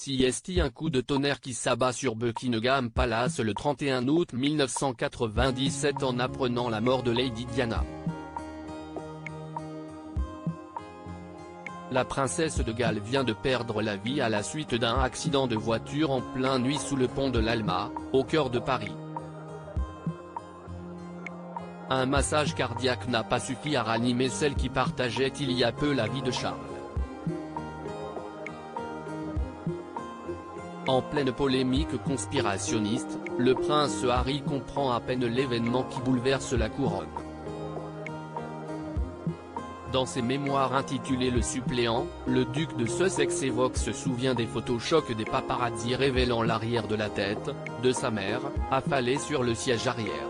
CST. Un coup de tonnerre qui s'abat sur Buckingham Palace le 31 août 1997 en apprenant la mort de Lady Diana. La princesse de Galles vient de perdre la vie à la suite d'un accident de voiture en pleine nuit sous le pont de l'Alma, au cœur de Paris. Un massage cardiaque n'a pas suffi à ranimer celle qui partageait il y a peu la vie de Charles. En pleine polémique conspirationniste, le prince Harry comprend à peine l'événement qui bouleverse la couronne. Dans ses mémoires intitulées Le suppléant, le duc de Sussex évoque se souvient des photos chocs des paparazzi révélant l'arrière de la tête de sa mère, affalée sur le siège arrière.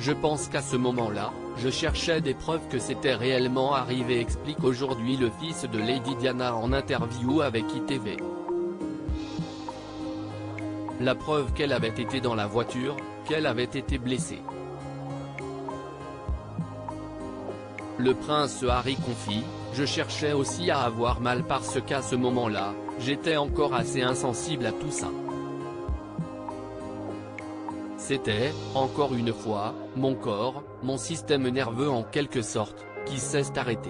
Je pense qu'à ce moment-là, je cherchais des preuves que c'était réellement arrivé, explique aujourd'hui le fils de Lady Diana en interview avec ITV. La preuve qu'elle avait été dans la voiture, qu'elle avait été blessée. Le prince Harry confie, je cherchais aussi à avoir mal parce qu'à ce moment-là, j'étais encore assez insensible à tout ça. C'était, encore une fois, mon corps, mon système nerveux en quelque sorte, qui s'est arrêté.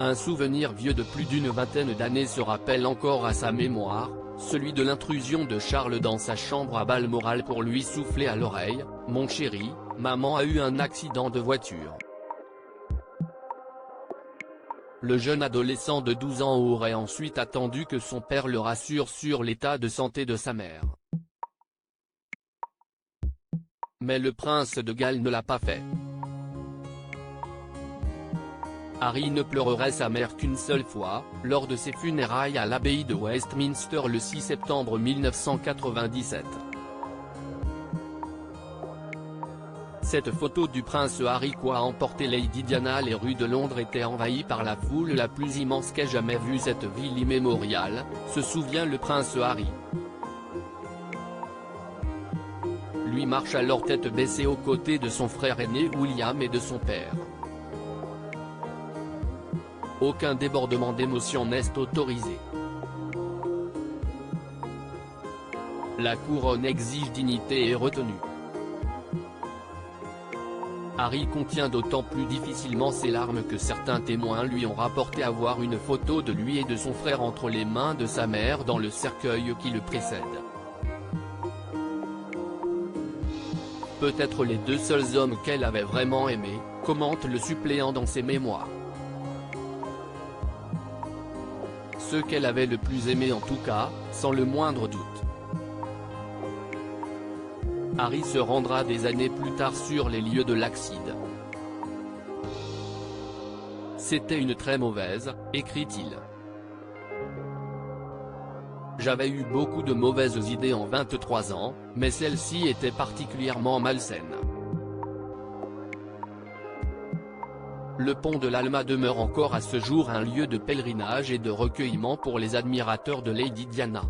Un souvenir vieux de plus d'une vingtaine d'années se rappelle encore à sa mémoire, celui de l'intrusion de Charles dans sa chambre à Balmoral pour lui souffler à l'oreille, « Mon chéri, maman a eu un accident de voiture ». Le jeune adolescent de 12 ans aurait ensuite attendu que son père le rassure sur l'état de santé de sa mère. Mais le prince de Galles ne l'a pas fait. Harry ne pleurerait sa mère qu'une seule fois, lors de ses funérailles à l'abbaye de Westminster le 6 septembre 1997. Cette photo du prince Harry a emporté Lady Diana. Les rues de Londres étaient envahies par la foule la plus immense qu'ait jamais vue cette ville immémoriale, se souvient le prince Harry. Lui marche alors tête baissée aux côtés de son frère aîné William et de son père. Aucun débordement d'émotion n'est autorisé. La couronne exige dignité et retenue. Harry contient d'autant plus difficilement ses larmes que certains témoins lui ont rapporté avoir une photo de lui et de son frère entre les mains de sa mère dans le cercueil qui le précède. Peut-être les deux seuls hommes qu'elle avait vraiment aimés, commente le suppléant dans ses mémoires. Ceux qu'elle avait le plus aimés en tout cas, sans le moindre doute. Harry se rendra des années plus tard sur les lieux de l'accident. C'était une très mauvaise, écrit-il. J'avais eu beaucoup de mauvaises idées en 23 ans, mais celle-ci était particulièrement malsaine. Le pont de l'Alma demeure encore à ce jour un lieu de pèlerinage et de recueillement pour les admirateurs de Lady Diana.